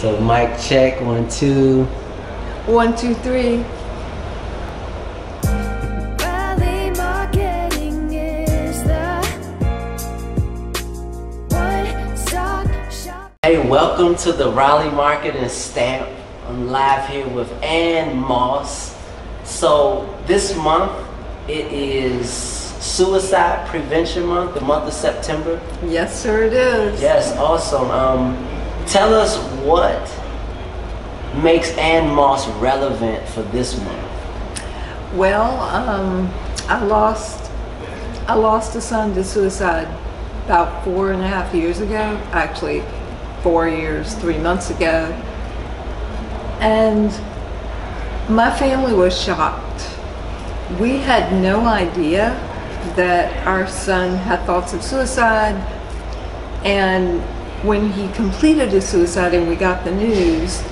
So mic check, 1, 2. 1, 2, 3. Raleigh Marketing is the one-stop shop. Hey, welcome to the Raleigh Marketing Stamp. I'm live here with Ann Moss. So this month it is Suicide Prevention Month, the month of September. Yes, sir, it is. Yes, awesome. Tell us what makes Ann Moss relevant for this month. Well, I lost a son to suicide about 4.5 years ago. Actually, 4 years, 3 months ago. And my family was shocked. We had no idea that our son had thoughts of suicide, and when he completed his suicide and we got the news,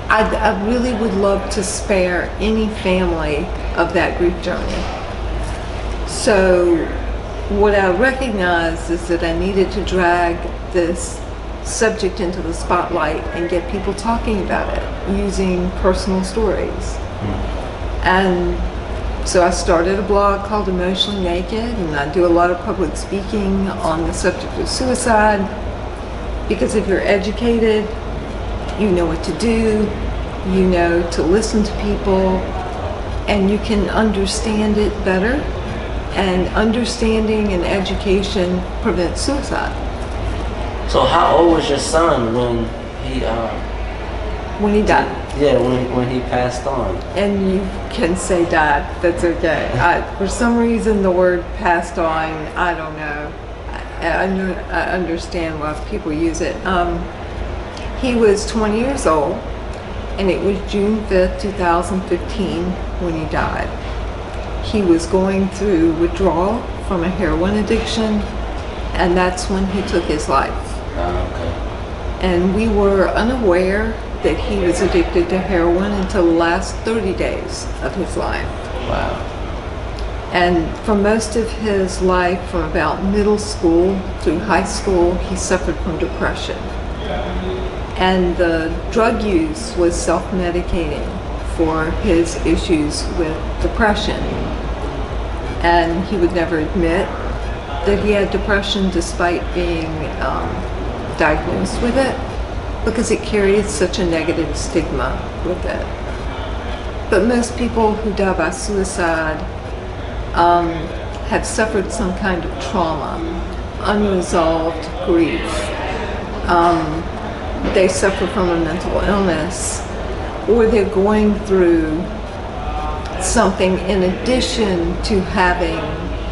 I really would love to spare any family of that grief journey. So what I recognized is that I needed to drag this subject into the spotlight and get people talking about it using personal stories. And so I started a blog called Emotionally Naked, and I do a lot of public speaking on the subject of suicide, because if you're educated, you know what to do, you know to listen to people, and you can understand it better. And understanding and education prevents suicide. So how old was your son when he died? Yeah, when he passed on. And you can say died, that's okay. For some reason the word passed on, I don't know. I understand why people use it. He was 20 years old, and it was June 5th, 2015 when he died. He was going through withdrawal from a heroin addiction, and that's when he took his life. Okay. And we were unaware that he was addicted to heroin until the last 30 days of his life. Wow. And for most of his life, from about middle school through high school, he suffered from depression. And the drug use was self-medicating for his issues with depression. And he would never admit that he had depression despite being diagnosed with it, because it carried such a negative stigma with it. But most people who die by suicide have suffered some kind of trauma, unresolved grief. They suffer from a mental illness, or they're going through something in addition to having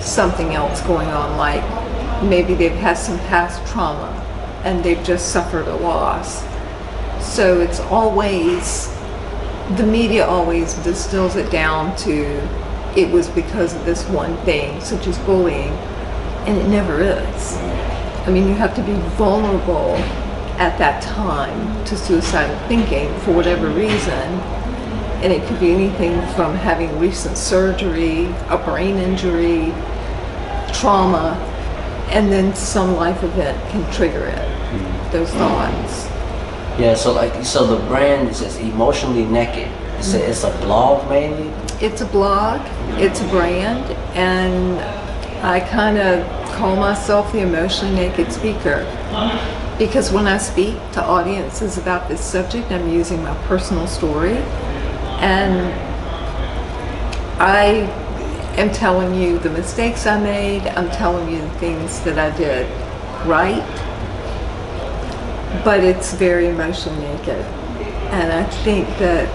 something else going on, like maybe they've had some past trauma and they've just suffered a loss. So it's always, the media always distills it down to it was because of this one thing, such as bullying, and it never is. I mean, you have to be vulnerable at that time to suicidal thinking for whatever reason, and it could be anything from having recent surgery, a brain injury, trauma, and then some life event can trigger it, those thoughts. Yeah, so the brand is just Emotionally Naked. It's a blog mainly? It's a blog, it's a brand, and I kind of call myself the Emotionally Naked speaker, because when I speak to audiences about this subject, I'm using my personal story, and I am telling you the mistakes I made, I'm telling you the things that I did right, but it's very emotionally naked. And I think that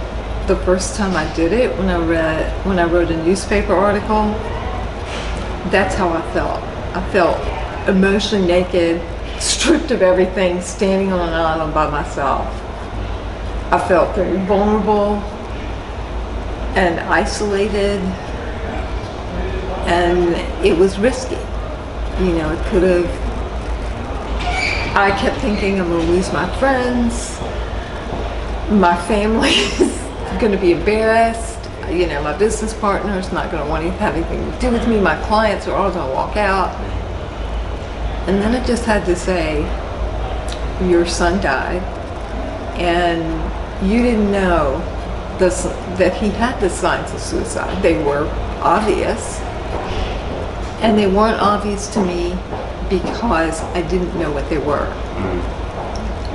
the first time I did it, when I wrote a newspaper article, that's how I felt. I felt emotionally naked, stripped of everything, standing on an island by myself. I felt very vulnerable and isolated, and it was risky. You know, it could have, I kept thinking I'm going to lose my friends, my family is going to be embarrassed, you know, my business partner's not going to want to have anything to do with me, my clients are all going to walk out. And then I just had to say, your son died, and you didn't know that he had the signs of suicide. They were obvious, and they weren't obvious to me because I didn't know what they were.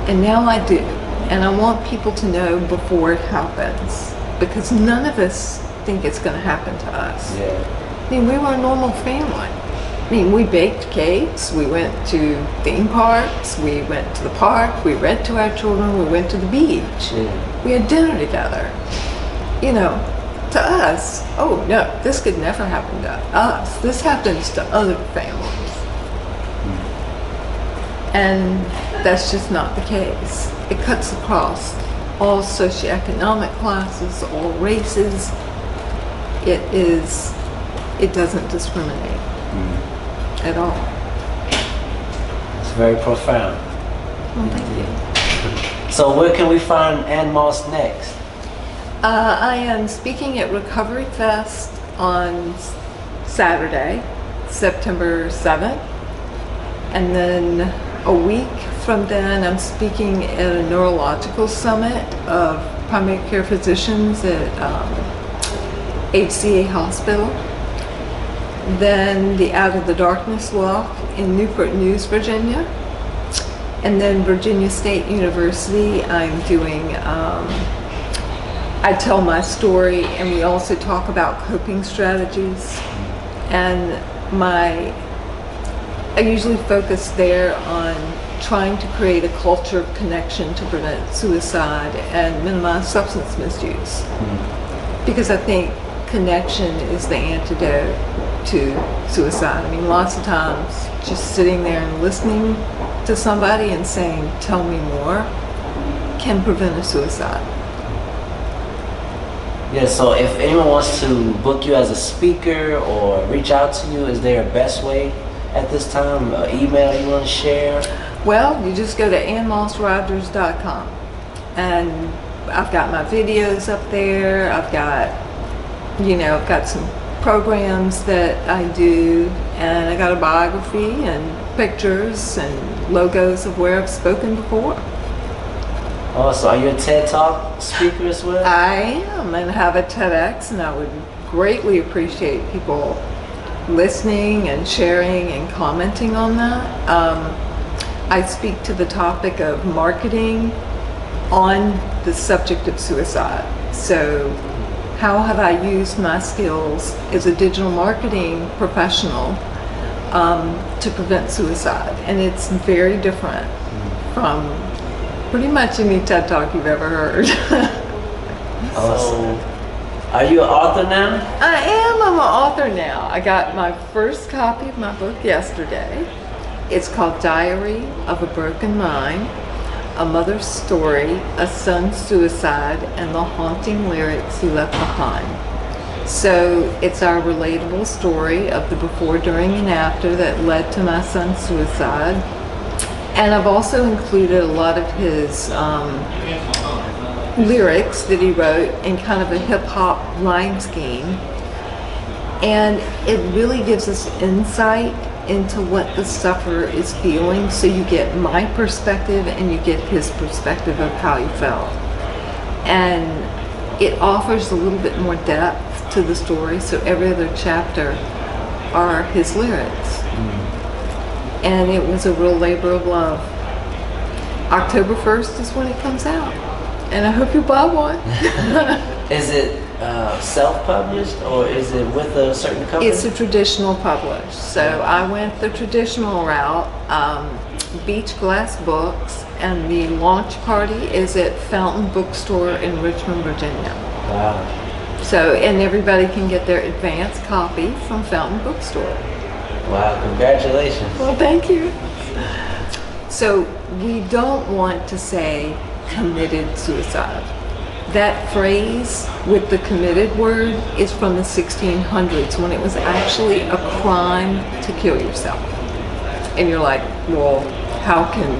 And now I do, and I want people to know before it happens, because none of us think it's going to happen to us. Yeah. I mean, we were a normal family. I mean, we baked cakes, we went to theme parks, we went to the park, we read to our children, we went to the beach. Yeah. We had dinner together. You know, to us, oh no, this could never happen to us. This happens to other families. And that's just not the case. It cuts across all socioeconomic classes, all races. It doesn't discriminate at all. It's very profound. Well, thank you. So where can we find Ann Moss next? I am speaking at Recovery Fest on Saturday, September 7th. And then a week from then, I'm speaking at a neurological summit of primary care physicians at HCA Hospital. Then the Out of the Darkness Walk in Newport News, Virginia. And then Virginia State University, I'm doing, I tell my story, and we also talk about coping strategies. And I usually focus there on trying to create a culture of connection to prevent suicide and minimize substance misuse. Because I think connection is the antidote to suicide. I mean, lots of times just sitting there and listening to somebody and saying, tell me more, can prevent a suicide. Yeah, so if anyone wants to book you as a speaker or reach out to you, is there a best way at this time? Email you want to share? Well, you just go to annmossrogers.com, and I've got my videos up there. I've got some programs that I do, and I got a biography and pictures and logos of where I've spoken before. Oh, so are you a TED Talk speaker as well? I am, and have a TEDx, and I would greatly appreciate people listening and sharing and commenting on that. I speak to the topic of marketing on the subject of suicide. So how have I used my skills as a digital marketing professional to prevent suicide? And it's very different from pretty much any TED Talk you've ever heard. Awesome. Are you an author now? I am. I'm an author now. I got my first copy of my book yesterday. It's called Diary of a Broken Mind, A Mother's Story, A Son's Suicide, and the Haunting Lyrics He Left Behind. So it's our relatable story of the before, during, and after that led to my son's suicide. And I've also included a lot of his lyrics that he wrote in kind of a hip-hop rhyme scheme. And it really gives us insight into what the sufferer is feeling, so you get my perspective and you get his perspective of how he felt. And it offers a little bit more depth to the story, so every other chapter are his lyrics. And it was a real labor of love. October 1st is when it comes out, and I hope you buy one. Is it self-published, or is it with a certain company? It's a traditional published. So I went the traditional route, Beach Glass Books, and the launch party is at Fountain Bookstore in Richmond, Virginia. Wow. So, and everybody can get their advance copy from Fountain Bookstore. Wow, congratulations. Well, thank you. So we don't want to say committed suicide. That phrase with the committed word is from the 1600s, when it was actually a crime to kill yourself. And you're like, well, how can,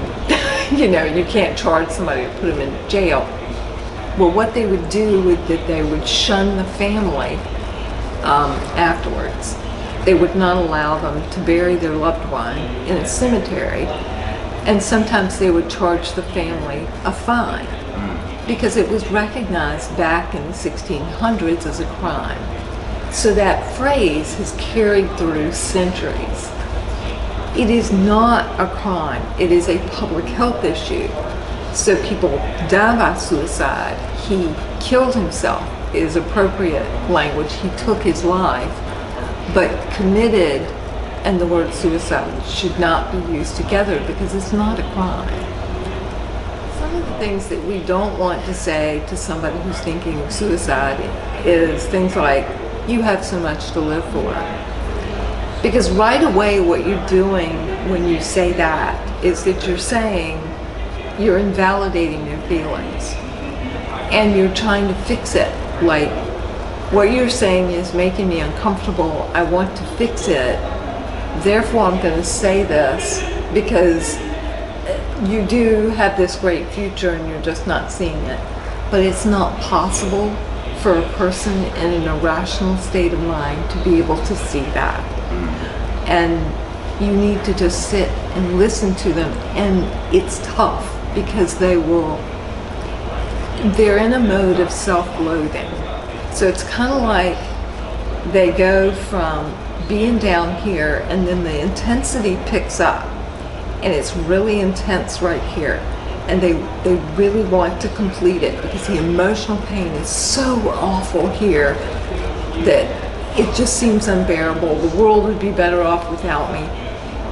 you can't charge somebody to put them in jail. Well, what they would do is that they would shun the family afterwards. They would not allow them to bury their loved one in a cemetery And sometimes they would charge the family a fine because it was recognized back in the 1600s as a crime. So that phrase has carried through centuries. It is not a crime, it is a public health issue. So people die by suicide. He killed himself is appropriate language. He took his life, but committed and the word suicide should not be used together because it's not a crime. Some of the things that we don't want to say to somebody who's thinking of suicide is things like, you have so much to live for. Because right away what you're doing when you say that is that you're saying you're invalidating their feelings and you're trying to fix it. Like, what you're saying is making me uncomfortable, I want to fix it, therefore I'm going to say this because you do have this great future and you're just not seeing it. But it's not possible for a person in an irrational state of mind to be able to see that. And you need to just sit and listen to them. And it's tough because they're in a mode of self-loathing. So it's kind of like they go from being down here and then the intensity picks up and it's really intense right here. And they really want to complete it because the emotional pain is so awful here that it just seems unbearable. The world would be better off without me.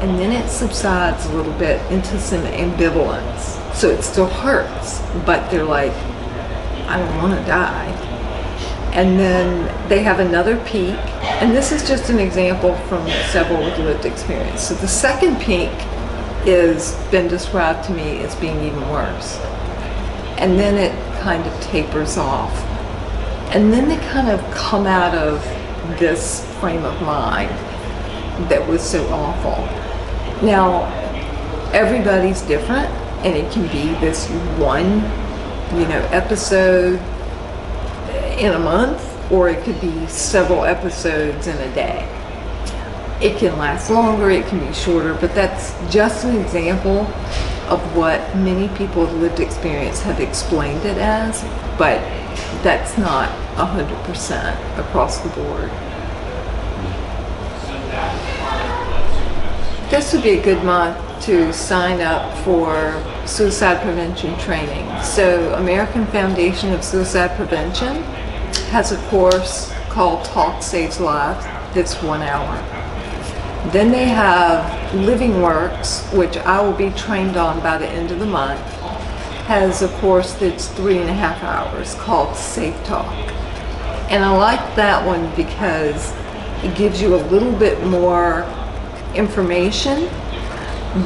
And then it subsides a little bit into some ambivalence. So it still hurts, but they're like, I don't want to die. And then they have another peak. And this is just an example from several with lived experience. So the second peak is been described to me as being even worse. And then it kind of tapers off. And then they kind of come out of this frame of mind that was so awful. Now, everybody's different, and it can be this one, episode in a month, or it could be several episodes in a day. It can last longer, it can be shorter, but that's just an example of what many people with lived experience have explained it as, but that's not 100% across the board. This would be a good month to sign up for suicide prevention training. So American Foundation of Suicide Prevention has a course called Talk Saves Lives that's 1 hour. Then they have Living Works, which I will be trained on by the end of the month, has a course that's 3.5 hours called Safe Talk. And I like that one because it gives you a little bit more information,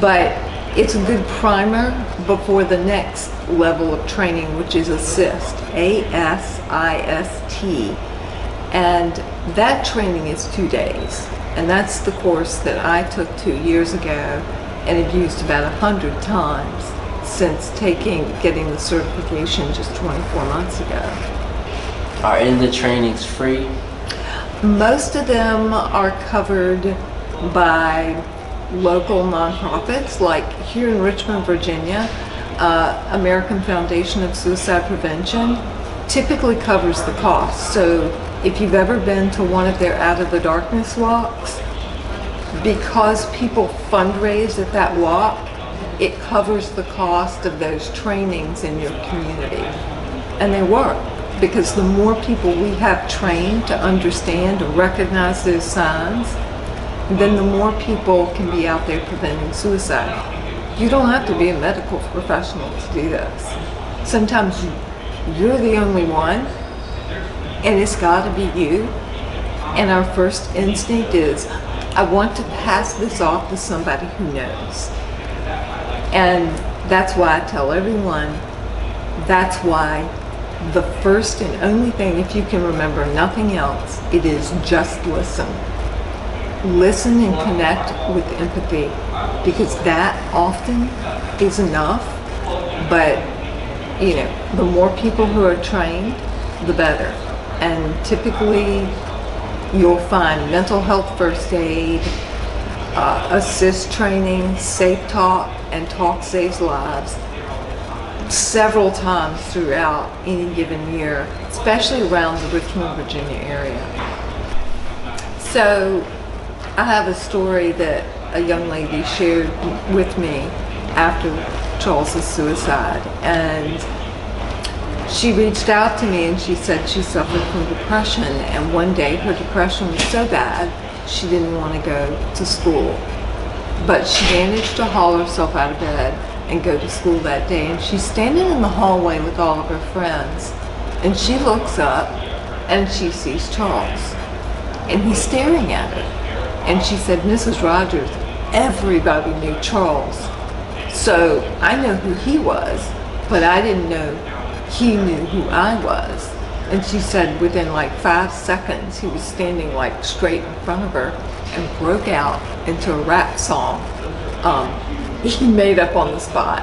but it's a good primer before the next level of training, which is ASSIST, A-S-I-S-T. And that training is 2 days. And that's the course that I took 2 years ago and have used about 100 times since getting the certification just 24 months ago. Are any of the trainings free? Most of them are covered by local nonprofits, like here in Richmond, Virginia, American Foundation of Suicide Prevention typically covers the cost. So if you've ever been to one of their Out of the Darkness walks, because people fundraise at that walk, it covers the cost of those trainings in your community. And they work, because the more people we have trained to understand or recognize those signs, then the more people can be out there preventing suicide. You don't have to be a medical professional to do this. Sometimes you're the only one, and it's got to be you. And our first instinct is, I want to pass this off to somebody who knows. And that's why I tell everyone, that's why the first and only thing, if you can remember nothing else, it is just listen. Listen and connect with empathy, because that often is enough. But the more people who are trained, the better. And typically you'll find mental health first aid, assist training, Safe Talk, and Talk Saves Lives several times throughout any given year, especially around the Richmond, Virginia area. So I have a story that a young lady shared with me after Charles's suicide, and she reached out to me and she said she suffered from depression, and one day her depression was so bad she didn't want to go to school, but she managed to haul herself out of bed and go to school that day. And she's standing in the hallway with all of her friends, and she looks up and she sees Charles, and he's staring at her. And she said, "Mrs. Rogers, everybody knew Charles, so I know who he was, but I didn't know he knew who I was." And she said within like 5 seconds, he was standing like straight in front of her and broke out into a rap song he made up on the spot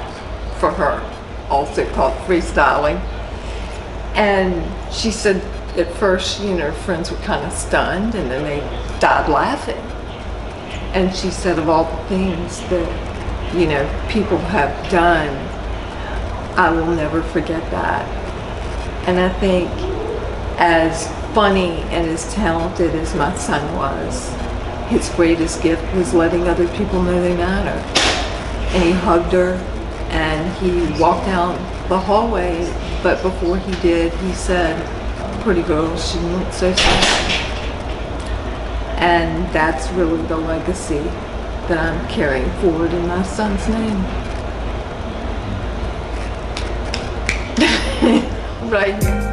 for her, also called freestyling. And she said at first, her friends were kind of stunned, and then they died laughing. And she said of all the things that, people have done, I will never forget that. And I think as funny and as talented as my son was, his greatest gift was letting other people know they matter. And he hugged her and he walked down the hallway, but before he did, he said, "Pretty girl, she looked so sad." And that's really the legacy that I'm carrying forward in my son's name. Right.